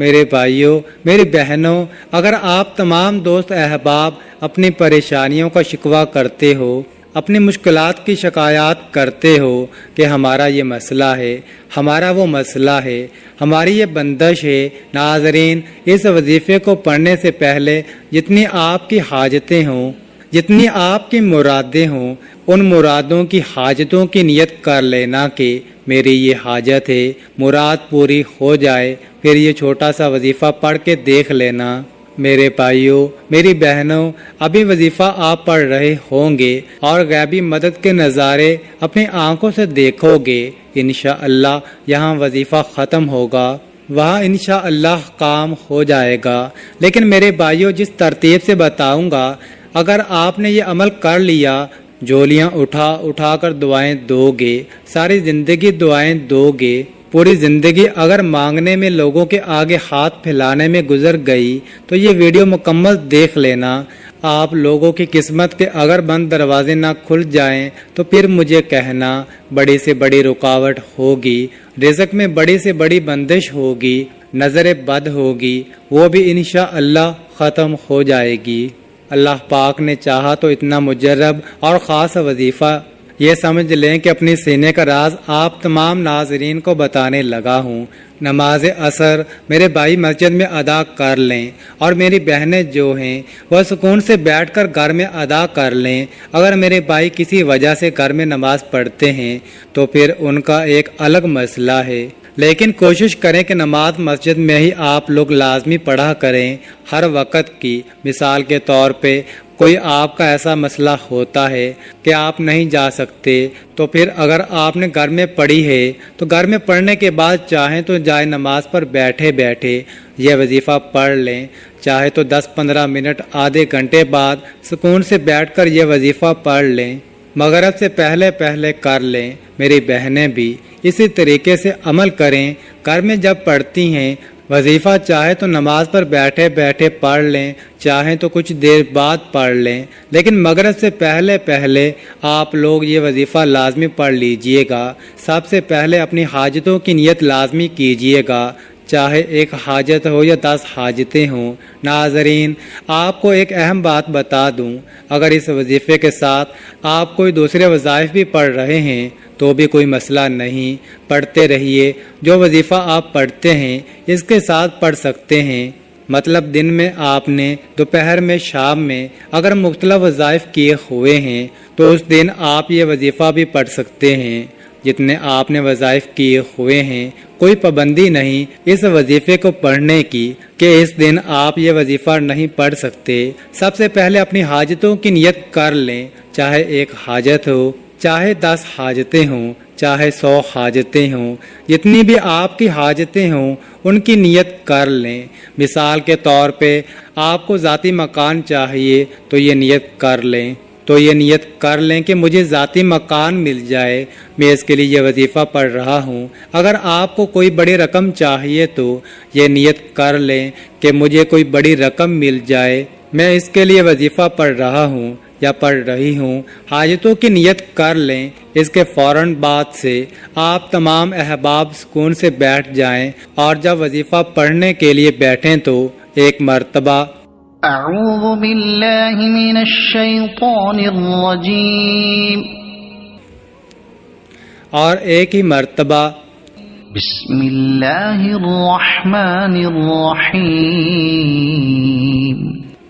میرے بھائیوں، میری بہنوں، اگر آپ تمام دوست احباب اپنی پریشانیوں کا شکوہ کرتے ہو، اپنی مشکلات کی شکایات کرتے ہو کہ ہمارا یہ مسئلہ ہے، ہمارا وہ مسئلہ ہے، ہماری یہ بندش ہے، ناظرین، اس وظیفے کو پڑھنے سے پہلے جتنی آپ کی حاجتیں ہوں، جتنی آپ کی مرادیں ہوں، ان مرادوں کی حاجتوں کی نیت کر لینا کہ میری یہ حاجت ہے، مراد پوری ہو جائے، پھر یہ چھوٹا سا وظیفہ پڑھ کے دیکھ لینا۔ میرے بھائیوں، میری بہنوں، ابھی وظیفہ آپ پڑھ رہے ہوں گے اور غیبی مدد کے نظارے اپنی آنکھوں سے دیکھو گے، انشاءاللہ یہاں وظیفہ ختم ہوگا، وہاں انشاءاللہ کام ہو جائے گا۔ لیکن میرے بھائیوں، جس ترتیب سے بتاؤں گا، اگر آپ نے یہ عمل کر لیا، جولیاں اٹھا کر دعائیں دو گے، ساری زندگی دعائیں دو گے، پوری زندگی اگر مانگنے میں، لوگوں کے آگے ہاتھ پھیلانے میں گزر گئی، تو یہ ویڈیو مکمل دیکھ لینا۔ آپ لوگوں کی قسمت کے اگر بند دروازے نہ کھل جائیں تو پھر مجھے کہنا، بڑی سے بڑی رکاوٹ ہوگی، رزق میں بڑی سے بڑی بندش ہوگی، نظر بد ہوگی، وہ بھی انشاءاللہ ختم ہو جائے گی۔ اللہ پاک نے چاہا تو اتنا مجرب اور خاص وظیفہ یہ سمجھ لیں کہ اپنی سینے کا راز آپ تمام ناظرین کو بتانے لگا ہوں۔ نماز عصر میرے بھائی مسجد میں ادا کر لیں، اور میری بہنیں جو ہیں وہ سکون سے بیٹھ کر گھر میں ادا کر لیں۔ اگر میرے بھائی کسی وجہ سے گھر میں نماز پڑھتے ہیں تو پھر ان کا ایک الگ مسئلہ ہے، لیکن کوشش کریں کہ نماز مسجد میں ہی آپ لوگ لازمی پڑھا کریں ہر وقت کی۔ مثال کے طور پہ کوئی آپ کا ایسا مسئلہ ہوتا ہے کہ آپ نہیں جا سکتے، تو پھر اگر آپ نے گھر میں پڑھی ہے تو گھر میں پڑھنے کے بعد چاہیں تو جائے نماز پر بیٹھے بیٹھے یہ وظیفہ پڑھ لیں، چاہے تو 10-15 منٹ، آدھے گھنٹے بعد سکون سے بیٹھ کر یہ وظیفہ پڑھ لیں، مغرب سے پہلے پہلے کر لیں۔ میری بہنیں بھی اسی طریقے سے عمل کریں، گھر میں جب پڑھتی ہیں وظیفہ، چاہے تو نماز پر بیٹھے بیٹھے پڑھ لیں، چاہیں تو کچھ دیر بعد پڑھ لیں، لیکن مغرب سے پہلے پہلے آپ لوگ یہ وظیفہ لازمی پڑھ لیجئے گا۔ سب سے پہلے اپنی حاجتوں کی نیت لازمی کیجئے گا، چاہے ایک حاجت ہو یا 10 حاجتیں ہوں۔ ناظرین، آپ کو ایک اہم بات بتا دوں، اگر اس وظیفے کے ساتھ آپ کوئی دوسرے وظائف بھی پڑھ رہے ہیں تو بھی کوئی مسئلہ نہیں، پڑھتے رہیے۔ جو وظیفہ آپ پڑھتے ہیں اس کے ساتھ پڑھ سکتے ہیں، مطلب دن میں آپ نے، دوپہر میں، شام میں اگر مختلف وظائف کیے ہوئے ہیں تو اس دن آپ یہ وظیفہ بھی پڑھ سکتے ہیں۔ جتنے آپ نے وظائف کیے ہوئے ہیں کوئی پابندی نہیں اس وظیفے کو پڑھنے کی کہ اس دن آپ یہ وظیفہ نہیں پڑھ سکتے۔ سب سے پہلے اپنی حاجتوں کی نیت کر لیں، چاہے ایک حاجت ہو، چاہے 10 حاجتیں ہوں، چاہے 100 حاجتیں ہوں، جتنی بھی آپ کی حاجتیں ہوں ان کی نیت کر لیں۔ مثال کے طور پہ آپ کو ذاتی مکان چاہیے تو یہ نیت کر لیں کہ مجھے ذاتی مکان مل جائے، میں اس کے لیے یہ وظیفہ پڑھ رہا ہوں۔ اگر آپ کو کوئی بڑی رقم چاہیے تو یہ نیت کر لیں کہ مجھے کوئی بڑی رقم مل جائے، میں اس کے لیے وظیفہ پڑھ رہا ہوں یا پڑھ رہی ہوں۔ حاجتوں کی نیت کر لیں، اس کے فوراً بعد سے آپ تمام احباب سکون سے بیٹھ جائیں، اور جب وظیفہ پڑھنے کے لیے بیٹھیں تو ایک مرتبہ اعوذ باللہ من الشیطان الرجیم، اور ایک ہی مرتبہ بسم اللہ الرحمن الرحیم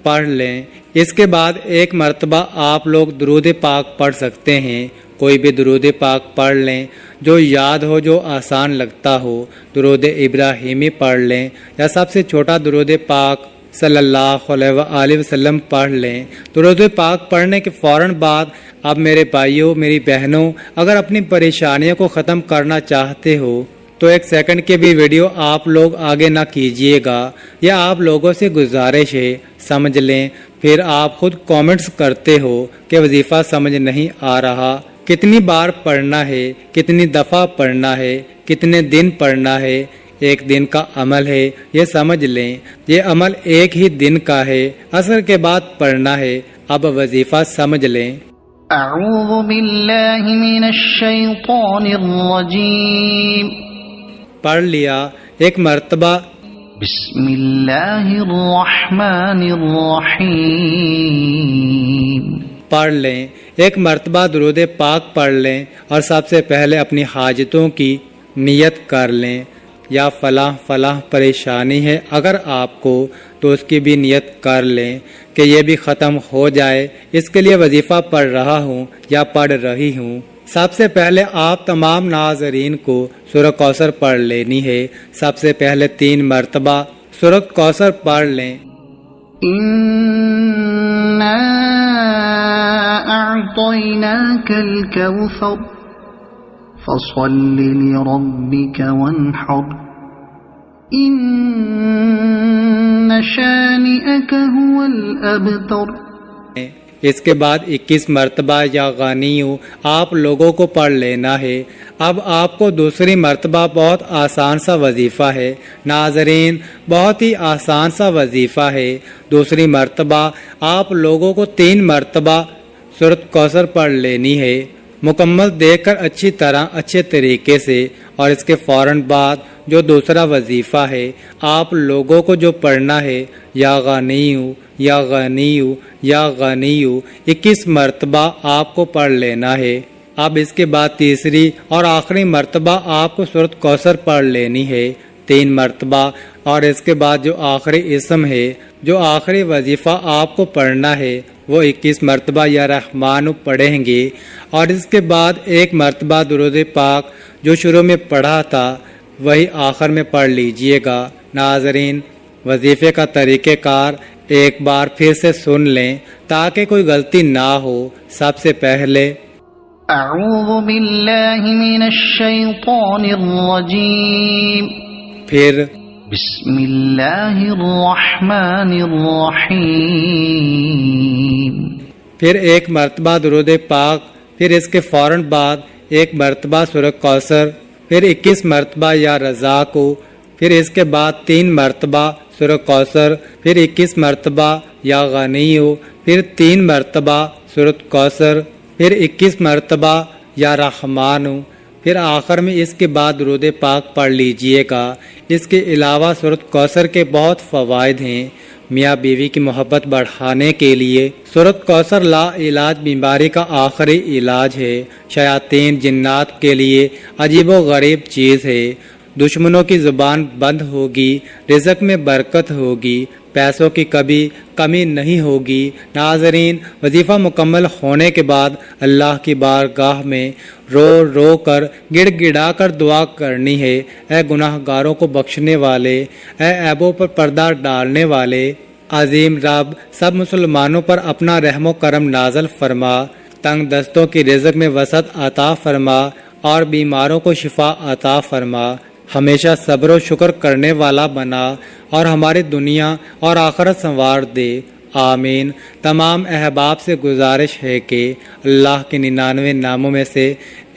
پڑھ لیں۔ اس کے بعد ایک مرتبہ آپ لوگ درود پاک پڑھ سکتے ہیں، کوئی بھی درود پاک پڑھ لیں جو یاد ہو، جو آسان لگتا ہو۔ درود ابراہیمی پڑھ لیں یا سب سے چھوٹا درود پاک صلی اللہ علیہ وآلہ وسلم پڑھ لیں۔ درود پاک پڑھنے کے فوراً بعد اب میرے بھائیوں، میری بہنوں، اگر اپنی پریشانیوں کو ختم کرنا چاہتے ہو تو 1 سیکنڈ کی بھی ویڈیو آپ لوگ آگے نہ کیجیے گا، یہ آپ لوگوں سے گزارش ہے، سمجھ لیں۔ پھر آپ خود کامنٹس کرتے ہو کہ وظیفہ سمجھ نہیں آ رہا، کتنی بار پڑھنا ہے، کتنی دفعہ پڑھنا ہے، کتنے دن پڑھنا ہے۔ 1 دن کا عمل ہے، یہ سمجھ لیں، یہ عمل 1 ہی دن کا ہے، عصر کے بعد پڑھنا ہے۔ اب وظیفہ سمجھ لیں۔ اعوذ باللہ من الشیطان الرجیم، پڑھ لیا۔ ایک مرتبہ بسم اللہ الرحمن الرحیم. پڑھ لیں. ایک مرتبہ درود پاک پڑھ لیں اور سب سے پہلے اپنی حاجتوں کی نیت کر لیں. یا فلاں فلاں پریشانی ہے اگر آپ کو تو اس کی بھی نیت کر لیں کہ یہ بھی ختم ہو جائے. اس کے لیے وظیفہ پڑھ رہا ہوں یا پڑھ رہی ہوں. سب سے پہلے آپ تمام ناظرین کو سورہ کوثر پڑھ لینی ہے. سب سے پہلے 3 مرتبہ سورہ کوثر پڑھ لیں. اِنَّا أَعْطَيْنَاكَ الْكَوْثَرَ فَصَلِّ لِرَبِّكَ وَانْحَرْ إِنَّ شَانِئَكَ هُوَ الْأَبْتَرُ. اس کے بعد 21 مرتبہ یا غانیو آپ لوگوں کو پڑھ لینا ہے. اب آپ کو دوسری مرتبہ بہت آسان سا وظیفہ ہے. ناظرین بہت ہی آسان سا وظیفہ ہے. دوسری مرتبہ آپ لوگوں کو 3 مرتبہ سورۃ کوثر پڑھ لینی ہے. مکمل دیکھ کر اچھی طرح اچھے طریقے سے. اور اس کے فوراً بعد جو دوسرا وظیفہ ہے آپ لوگوں کو جو پڑھنا ہے یا غانیو یا غانیو یا غانیو 21 مرتبہ آپ کو پڑھ لینا ہے. اب اس کے بعد تیسری اور آخری مرتبہ آپ کو سورۃ کوثر پڑھ لینی ہے 3 مرتبہ. اور اس کے بعد جو آخری اسم ہے جو آخری وظیفہ آپ کو پڑھنا ہے وہ 21 مرتبہ یا رحمان پڑھیں گے. اور اس کے بعد 1 مرتبہ درود پاک جو شروع میں پڑھا تھا وہی آخر میں پڑھ لیجئے گا. ناظرین وظیفے کا طریقہ کار ایک بار پھر سے سن لیں تاکہ کوئی غلطی نہ ہو. سب سے پہلے اعوذ باللہ من الشیطان الرجیم. پھر بسم اللہ الرحمن الرحیم. پھر 1 مرتبہ درود پاک. پھر اس کے فوراً بعد 1 مرتبہ سورۃ کوثر. پھر 21 مرتبہ یا رضا کو. پھر اس کے بعد 3 مرتبہ سورۃ کوثر. پھر 21 مرتبہ یا غانیو. پھر 3 مرتبہ سورۃ کوثر. پھر 21 مرتبہ یا رحمانو. پھر آخر میں اس کے بعد درود پاک پڑھ لیجئے گا. اس کے علاوہ سورۃ کوثر کے بہت فوائد ہیں. میاں بیوی کی محبت بڑھانے کے لیے سورۃ کوثر لا علاج بیماری کا آخری علاج ہے. شیاطین جنات کے لیے عجیب و غریب چیز ہے. دشمنوں کی زبان بند ہوگی. رزق میں برکت ہوگی. پیسوں کی کبھی کمی نہیں ہوگی. ناظرین وظیفہ مکمل ہونے کے بعد اللہ کی بارگاہ میں رو رو کر گڑ گڑا کر دعا کرنی ہے. اے گناہ گاروں کو بخشنے والے، اے عیبوں پر پردہ ڈالنے والے عظیم رب، سب مسلمانوں پر اپنا رحم و کرم نازل فرما. تنگ دستوں کی رزق میں وسعت عطا فرما اور بیماروں کو شفا عطا فرما. ہمیشہ صبر و شکر کرنے والا بنا اور ہماری دنیا اور آخرت سنوار دے. آمین. تمام احباب سے گزارش ہے کہ اللہ کے 99 ناموں میں سے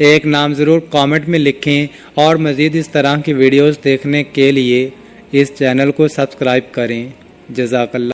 ایک نام ضرور کامنٹ میں لکھیں اور مزید اس طرح کی ویڈیوز دیکھنے کے لیے اس چینل کو سبسکرائب کریں. جزاک اللہ.